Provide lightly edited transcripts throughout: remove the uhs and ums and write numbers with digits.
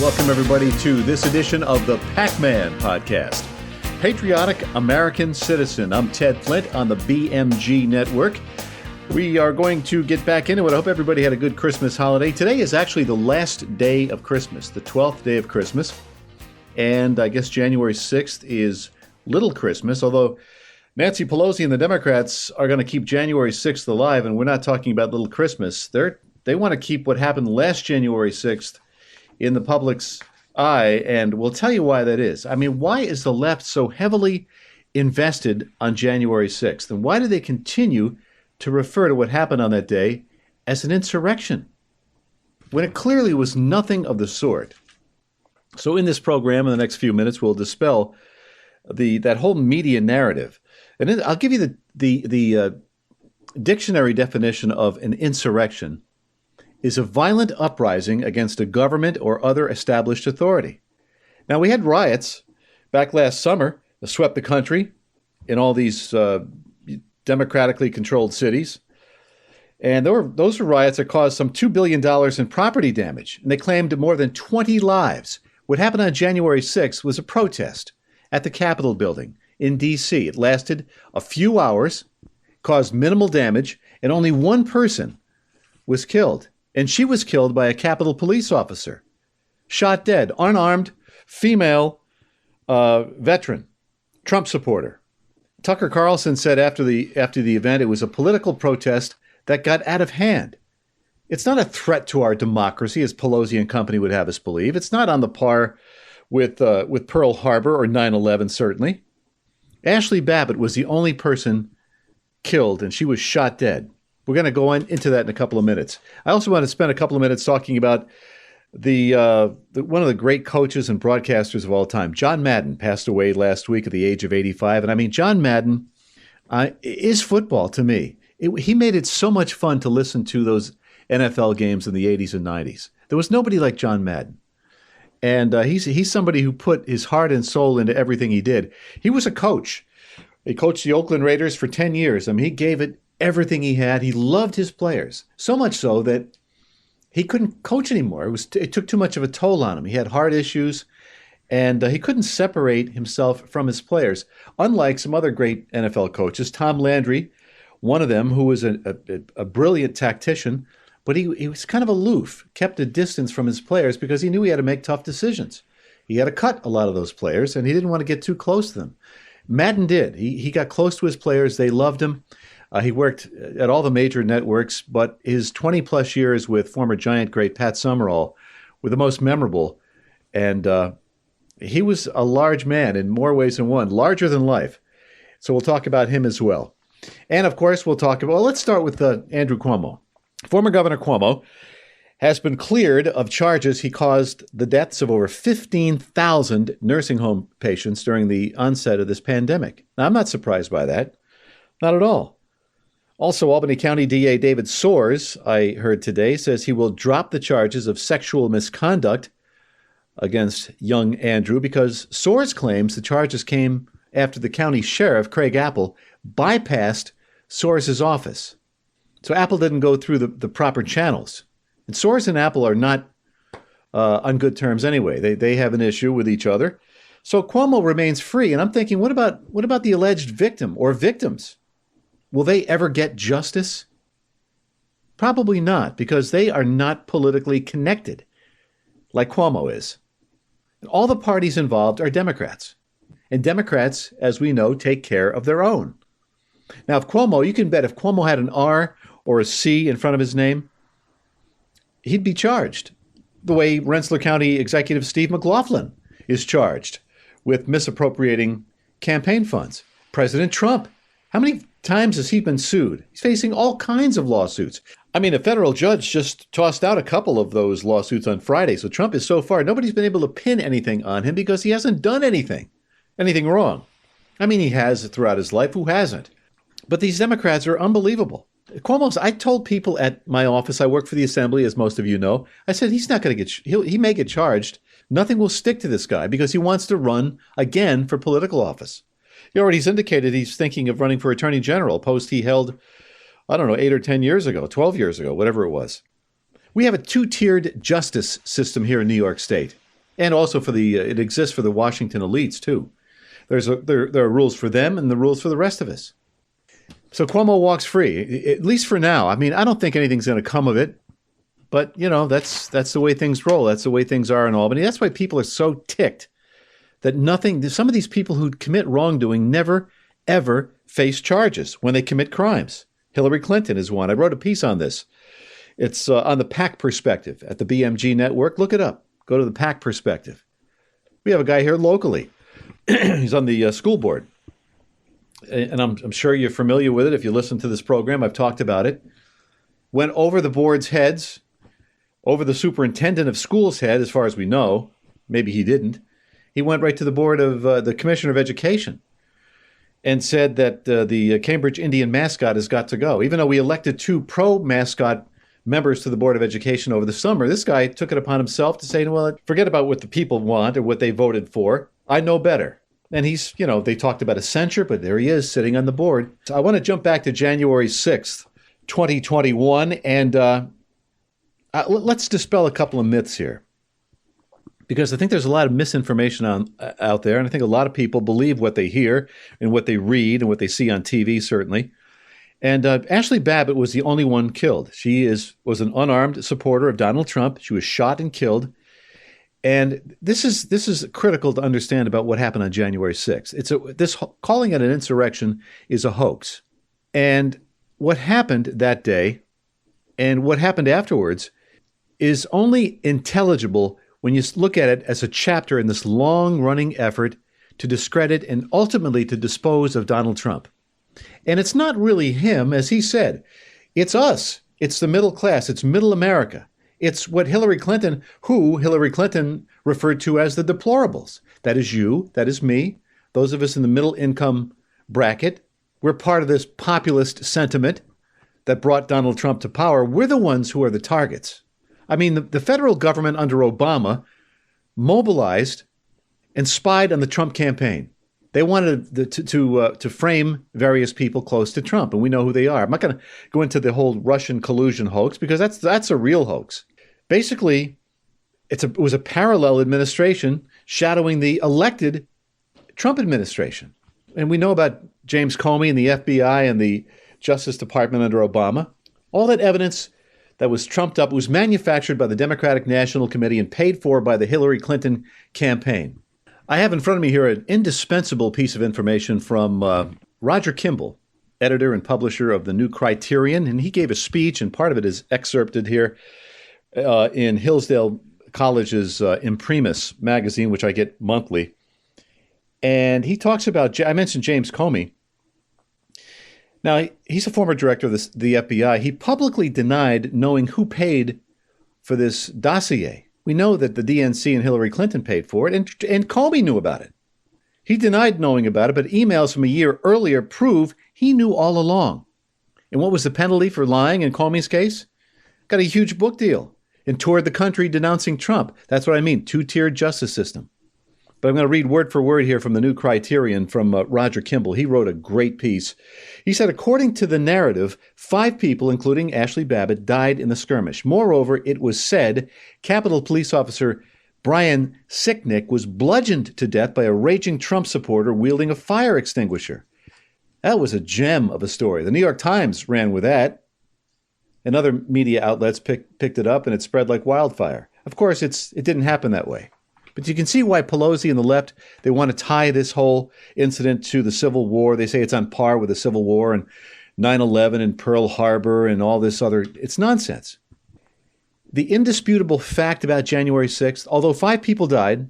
Welcome, everybody, to this edition of the PAC-Man podcast. Patriotic American Citizen. I'm Ted Flint on the BMG Network. We are going to get back into it. I hope everybody had a good Christmas holiday. Today is actually the last day of Christmas, the 12th day of Christmas. And I guess January 6th is Little Christmas, although Nancy Pelosi and the Democrats are going to keep January 6th alive, and we're not talking about Little Christmas. They want to keep what happened last January 6th in the public's eye, and we'll tell you why that is. I mean, why is the left so heavily invested on January 6th? And why do they continue to refer to what happened on that day as an insurrection, when it clearly was nothing of the sort? So in this program, in the next few minutes, we'll dispel that whole media narrative. And then I'll give you the dictionary definition of an insurrection is a violent uprising against a government or other established authority. Now, we had riots back last summer that swept the country in all these democratically controlled cities. And those were riots that caused some $2 billion in property damage. And they claimed more than 20 lives. What happened on January 6th was a protest at the Capitol building in D.C. It lasted a few hours, caused minimal damage, and only one person was killed. And she was killed by a Capitol police officer, shot dead, unarmed, female veteran, Trump supporter. Tucker Carlson said after the event, it was a political protest that got out of hand. It's not a threat to our democracy, as Pelosi and company would have us believe. It's not on the par with Pearl Harbor or 9/11, certainly. Ashley Babbitt was the only person killed, and she was shot dead. We're going to go into that in a couple of minutes. I also want to spend a couple of minutes talking about one of the great coaches and broadcasters of all time. John Madden passed away last week at the age of 85. And I mean, John Madden is football to me. He made it so much fun to listen to those NFL games in the 80s and 90s. There was nobody like John Madden. And he's somebody who put his heart and soul into everything he did. He was a coach. He coached the Oakland Raiders for 10 years. I mean, he gave it everything he had. He loved his players, so much so that he couldn't coach anymore. It took too much of a toll on him. He had heart issues, and he couldn't separate himself from his players. Unlike some other great NFL coaches, Tom Landry, one of them, who was a brilliant tactician, but he was kind of aloof, kept a distance from his players because he knew he had to make tough decisions. He had to cut a lot of those players, and he didn't want to get too close to them. Madden did. He got close to his players. They loved him. He worked at all the major networks, but his 20-plus years with former Giant great Pat Summerall were the most memorable. And he was a large man in more ways than one, larger than life. So we'll talk about him as well. And, of course, we'll talk about, well, let's start with Andrew Cuomo. Former Governor Cuomo has been cleared of charges he caused the deaths of over 15,000 nursing home patients during the onset of this pandemic. Now, I'm not surprised by that. Not at all. Also, Albany County DA David Soares, I heard today, says he will drop the charges of sexual misconduct against young Andrew because Soares claims the charges came after the county sheriff, Craig Apple, bypassed Soares' office. So Apple didn't go through the proper channels. And Soares and Apple are not on good terms anyway. They have an issue with each other. So Cuomo remains free. And I'm thinking, what about the alleged victim or victims? Will they ever get justice? Probably not, because they are not politically connected like Cuomo is. And all the parties involved are Democrats. And Democrats, as we know, take care of their own. Now, you can bet if Cuomo had an R or a C in front of his name, he'd be charged the way Rensselaer County Executive Steve McLaughlin is charged with misappropriating campaign funds. President Trump, how many times has he been sued? He's facing all kinds of lawsuits. I mean, a federal judge just tossed out a couple of those lawsuits on Friday. So Trump is so far, nobody's been able to pin anything on him because he hasn't done anything wrong. I mean, he has throughout his life. Who hasn't? But these Democrats are unbelievable. I told people at my office, I work for the Assembly, as most of you know, I said, he's not going to he may get charged. Nothing will stick to this guy because he wants to run again for political office. He already indicated he's thinking of running for Attorney General, post he held, 8 or 10 years ago, 12 years ago, whatever it was. We have a two-tiered justice system here in New York State. And also it exists for the Washington elites too. There are rules for them and the rules for the rest of us. So Cuomo walks free, at least for now. I mean, I don't think anything's going to come of it, but that's the way things roll. That's the way things are in Albany. That's why people are so ticked that some of these people who commit wrongdoing never, ever face charges when they commit crimes. Hillary Clinton is one. I wrote a piece on this. It's on the PAC perspective at the BMG network. Look it up. Go to the PAC perspective. We have a guy here locally. He's on the school board. And I'm sure you're familiar with it. If you listen to this program, I've talked about it. Went over the board's heads, over the superintendent of schools' head, as far as we know. Maybe he didn't. He went right to the board of the Commissioner of Education and said that the Cambridge Indian mascot has got to go. Even though we elected 2 pro-mascot members to the Board of Education over the summer, this guy took it upon himself to say, well, forget about what the people want or what they voted for. I know better. And he's, they talked about a censure, but there he is sitting on the board. So I want to jump back to January 6th, 2021, and let's dispel a couple of myths here. Because I think there's a lot of misinformation out there, and I think a lot of people believe what they hear and what they read and what they see on TV, certainly. And Ashley Babbitt was the only one killed. She was an unarmed supporter of Donald Trump. She was shot and killed. And this is critical to understand about what happened on January 6th. Calling it an insurrection is a hoax. And what happened that day and what happened afterwards is only intelligible when you look at it as a chapter in this long-running effort to discredit and ultimately to dispose of Donald Trump. And it's not really him, as he said. It's us. It's the middle class. It's middle America. It's what Hillary Clinton referred to as the deplorables. That is you. That is me. Those of us in the middle income bracket. We're part of this populist sentiment that brought Donald Trump to power. We're the ones who are the targets. I mean, the federal government under Obama mobilized and spied on the Trump campaign. They wanted to frame various people close to Trump, and we know who they are. I'm not going to go into the whole Russian collusion hoax because that's a real hoax. Basically, it was a parallel administration shadowing the elected Trump administration. And we know about James Comey and the FBI and the Justice Department under Obama. All that evidence that was trumped up was manufactured by the Democratic National Committee and paid for by the Hillary Clinton campaign. I have in front of me here an indispensable piece of information from Roger Kimball, editor and publisher of the New Criterion, and he gave a speech, and part of it is excerpted here in Hillsdale College's Imprimis magazine, which I get monthly. And he talks about, I mentioned James Comey. Now, he's a former director of the FBI. He publicly denied knowing who paid for this dossier. We know that the DNC and Hillary Clinton paid for it, and Comey knew about it. He denied knowing about it, but emails from a year earlier prove he knew all along. And what was the penalty for lying in Comey's case? Got a huge book deal and toured the country denouncing Trump. That's what I mean, two-tiered justice system. But I'm going to read word for word here from the New Criterion from Roger Kimball. He wrote a great piece. He said, according to the narrative, 5 people, including Ashley Babbitt, died in the skirmish. Moreover, it was said Capitol Police Officer Brian Sicknick was bludgeoned to death by a raging Trump supporter wielding a fire extinguisher. That was a gem of a story. The New York Times ran with that, and other media outlets picked it up, and it spread like wildfire. Of course, it didn't happen that way. But you can see why Pelosi and the left, they want to tie this whole incident to the Civil War. They say it's on par with the Civil War and 9/11 and Pearl Harbor and all this other. It's nonsense. The indisputable fact about January 6th, although 5 people died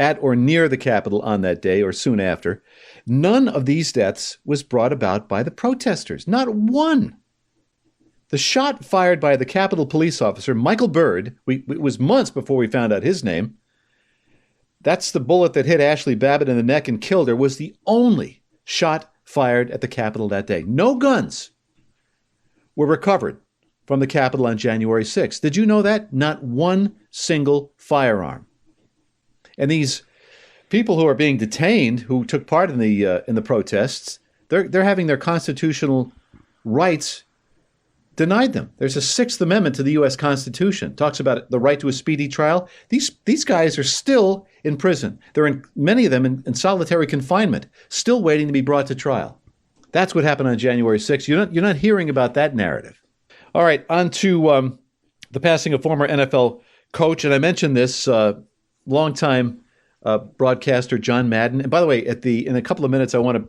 at or near the Capitol on that day or soon after, none of these deaths was brought about by the protesters. Not one. The shot fired by the Capitol police officer, Michael Byrd, it was months before we found out his name. That's the bullet that hit Ashley Babbitt in the neck and killed her, was the only shot fired at the Capitol that day. No guns were recovered from the Capitol on January 6th. Did you know that? Not one single firearm. And these people who are being detained, who took part in the protests, they're having their constitutional rights denied them. There's a Sixth Amendment to the U.S. Constitution. Talks about the right to a speedy trial. These guys are still in prison. Many of them in solitary confinement, still waiting to be brought to trial. That's what happened on January 6th. You're not hearing about that narrative. All right, on to the passing of former NFL coach, and I mentioned this longtime broadcaster John Madden. And by the way, in a couple of minutes, I want to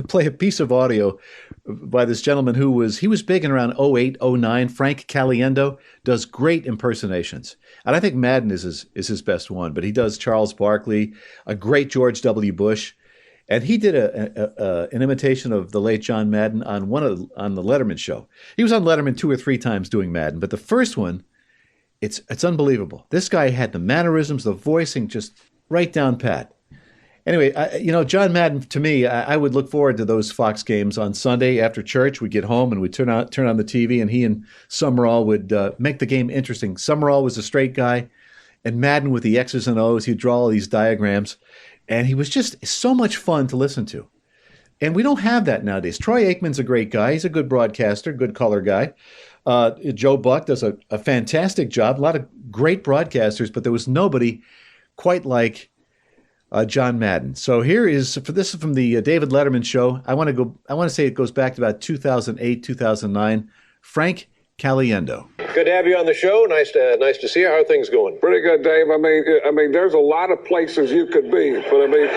play a piece of audio by this gentleman he was big in around 08, 09. Frank Caliendo does great impersonations. And I think Madden is his best one, but he does Charles Barkley, a great George W. Bush. And he did an imitation of the late John Madden on the Letterman show. He was on Letterman 2 or 3 times doing Madden, but the first one, it's unbelievable. This guy had the mannerisms, the voicing just right down pat. Anyway, John Madden, to me, I would look forward to those Fox games on Sunday after church. We'd get home and we'd turn on the TV, and he and Summerall would make the game interesting. Summerall was a straight guy, and Madden with the X's and O's, he'd draw all these diagrams, and he was just so much fun to listen to. And we don't have that nowadays. Troy Aikman's a great guy. He's a good broadcaster, good color guy. Joe Buck does a fantastic job. A lot of great broadcasters, but there was nobody quite like John Madden. So this is from the David Letterman show. I want to say it goes back to about 2008, 2009. Frank Caliendo. Good to have you on the show. Nice to see you. How are things going? Pretty good, Dave. I mean, there's a lot of places you could be, but I mean,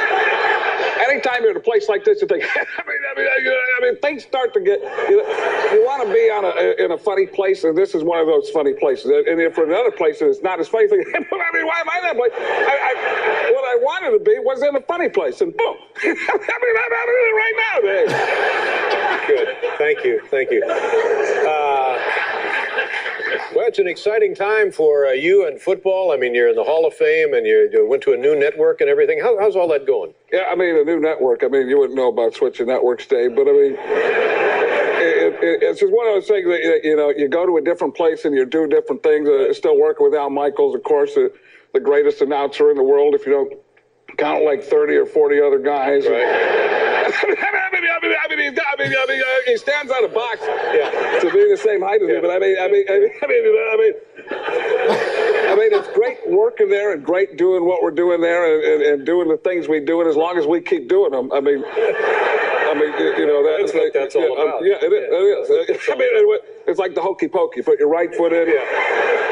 anytime you're in a place like this, you think, I mean, things start to get. You want to be in a funny place, and this is one of those funny places. And if for another place it's not as funny, you think, I mean, why am I in that place? What I wanted to be was in a funny place, and boom, I mean, I'm in it right now, Dave. Good. Thank you. Well, it's an exciting time for you and football. I mean, you're in the Hall of Fame, and you went to a new network and everything. How's all that going? Yeah, I mean, a new network. I mean, you wouldn't know about switching networks, Dave, but I mean, it's just one of those things that, you go to a different place and you do different things. Still working with Al Michaels, of course, the greatest announcer in the world, if you don't count like 30 or 40 other guys. Right. He stands on a box to be the same height as me, but I mean, it's great working there and great doing what we're doing there and doing the things we do, and as long as we keep doing them, I mean, that's all about. Yeah, it is. I mean, it's like the hokey pokey. You put your right foot in, you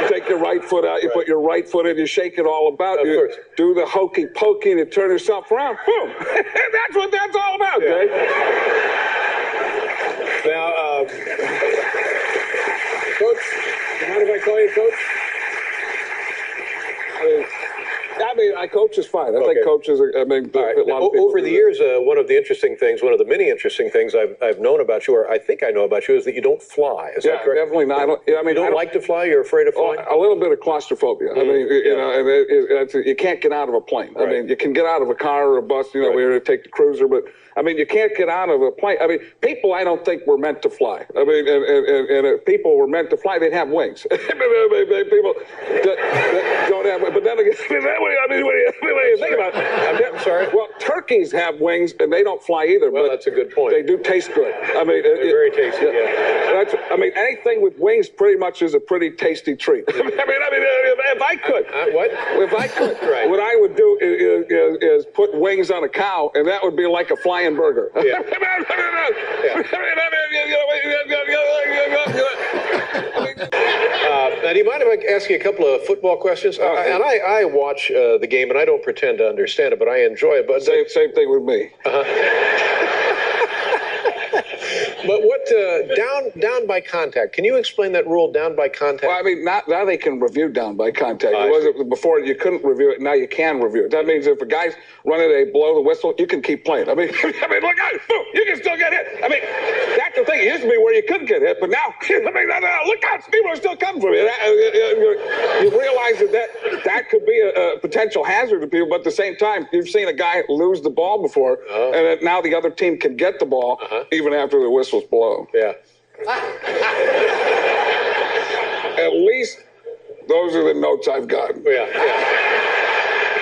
take your right foot out, you put your right foot in, you shake it all about. You do the hokey pokey and you turn yourself around. Boom. That's what that's all about, Dave. Now, Coach, do you mind if I call you Coach? I mean, coach is fine. I think coaches are, right. Over the years, one of the many interesting things I've known about you, or I think I know about you, is that you don't fly. Is that correct? Definitely not. You don't like to fly? You're afraid of flying? A little bit of claustrophobia. I mean, you can't get out of a plane. Right. I mean, you can get out of a car or a bus, we were to take the cruiser, but I mean, you can't get out of a plane. I mean, people I don't think were meant to fly. I mean, and if people were meant to fly, they'd have wings. People don't have, but then again, what do you think about it? I'm sorry? Well, turkeys have wings, and they don't fly either. Well, but that's a good point. They do taste good. I mean, they're very tasty, yeah. I mean, anything with wings pretty much is a pretty tasty treat. I mean, if I could. What? If I could, right. What I would do is put wings on a cow, and that would be like a flying burger. Yeah. Now, do you mind if I ask you a couple of football questions? And I watch the game, and I don't pretend to understand it, but I enjoy it. But same thing with me. But what down by contact? Can you explain that rule, down by contact? Well, I mean, now they can review down by contact. It wasn't before you couldn't review it. Now you can review it. That means if a guy's running a blow the whistle, you can keep playing. I mean, look out! Boom, you can still get hit. I mean, that's the thing. It used to be where you couldn't get hit, but now, look out! People are still coming for you. You realize that could be a potential hazard to people, but at the same time, you've seen a guy lose the ball before, and now the other team can get the ball even after the whistle's blown. Yeah. At least those are the notes I've gotten. Yeah.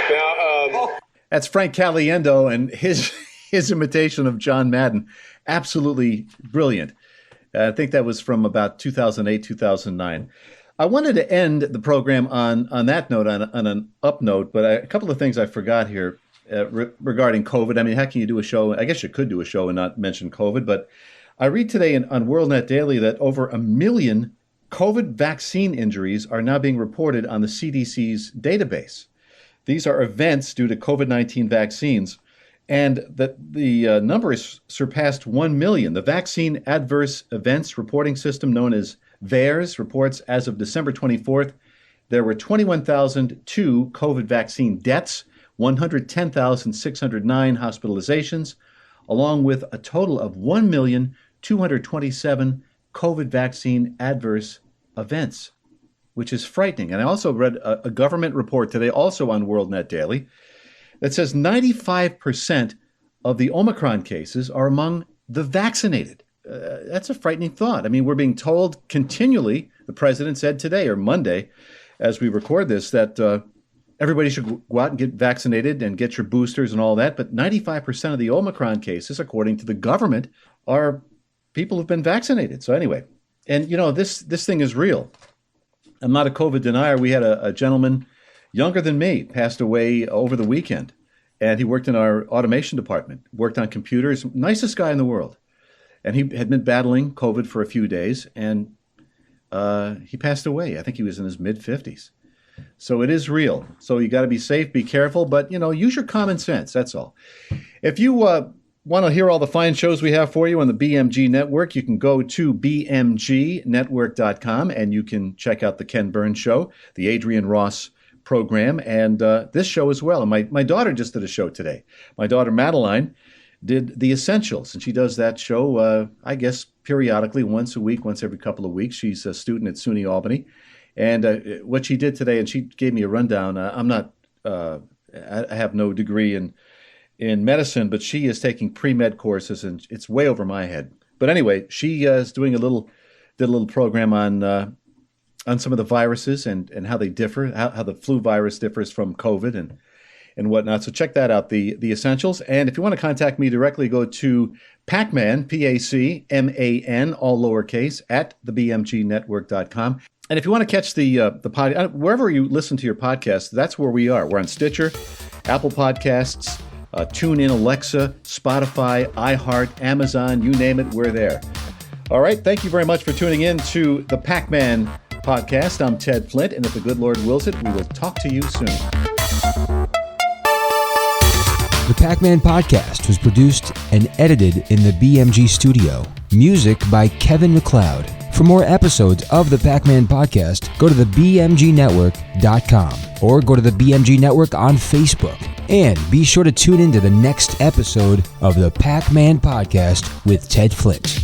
Now, that's Frank Caliendo and his imitation of John Madden. Absolutely brilliant. I think that was from about 2008, 2009. I wanted to end the program on that note, on an up note, but a couple of things I forgot here regarding COVID. I mean, how can you do a show? I guess you could do a show and not mention COVID, but I read today on WorldNet Daily that over 1 million COVID vaccine injuries are now being reported on the CDC's database. These are events due to COVID-19 vaccines, and that the number has surpassed 1 million. The Vaccine Adverse Events Reporting System, known as VAERS, reports as of December 24th, there were 21,002 COVID vaccine deaths, 110,609 hospitalizations, along with a total of 1,227,000 COVID vaccine adverse events, which is frightening. And I also read a government report today, also on WorldNet Daily, that says 95% of the Omicron cases are among the vaccinated. That's a frightening thought. I mean, we're being told continually, the president said today or Monday, as we record this, that everybody should go out and get vaccinated and get your boosters and all that. But 95% of the Omicron cases, according to the government, are people who've been vaccinated. So anyway, and you know, this thing is real. I'm not a COVID denier. We had a gentleman younger than me passed away over the weekend, and he worked in our automation department, worked on computers, nicest guy in the world. And he had been battling COVID for a few days, and he passed away. I think he was in his mid-50s. So it is real. So you got to be safe, be careful, but, you know, use your common sense. That's all. If you want to hear all the fine shows we have for you on the BMG Network, you can go to bmgnetwork.com, and you can check out the Ken Burns Show, the Adrian Ross program, and this show as well. And my daughter just did a show today. My daughter, Madeline, did The Essentials, and she does that show, I guess, periodically, once a week, once every couple of weeks. She's a student at SUNY Albany. And what she did today, and she gave me a rundown. I have no degree in medicine, but she is taking pre-med courses, and it's way over my head. But anyway, she is doing did a little program on some of the viruses and how they differ, how the flu virus differs from COVID and whatnot. So check that out, the Essentials. And if you want to contact me directly, go to PAC-Man, PACMAN, all lowercase, at thebmgnetwork.com. And if you want to catch the pod, wherever you listen to your podcast, that's where we are. We're on Stitcher, Apple Podcasts, TuneIn, Alexa, Spotify, iHeart, Amazon, you name it, we're there. All right, thank you very much for tuning in to the PAC-Man podcast. I'm Ted Flint, and if the good Lord wills it, we will talk to you soon. The PAC-Man podcast was produced and edited in the BMG studio. Music by Kevin MacLeod. For more episodes of the PAC-Man podcast, go to thebmgnetwork.com or go to the BMG Network on Facebook. And be sure to tune in to the next episode of the PAC-Man podcast with Ted Flint.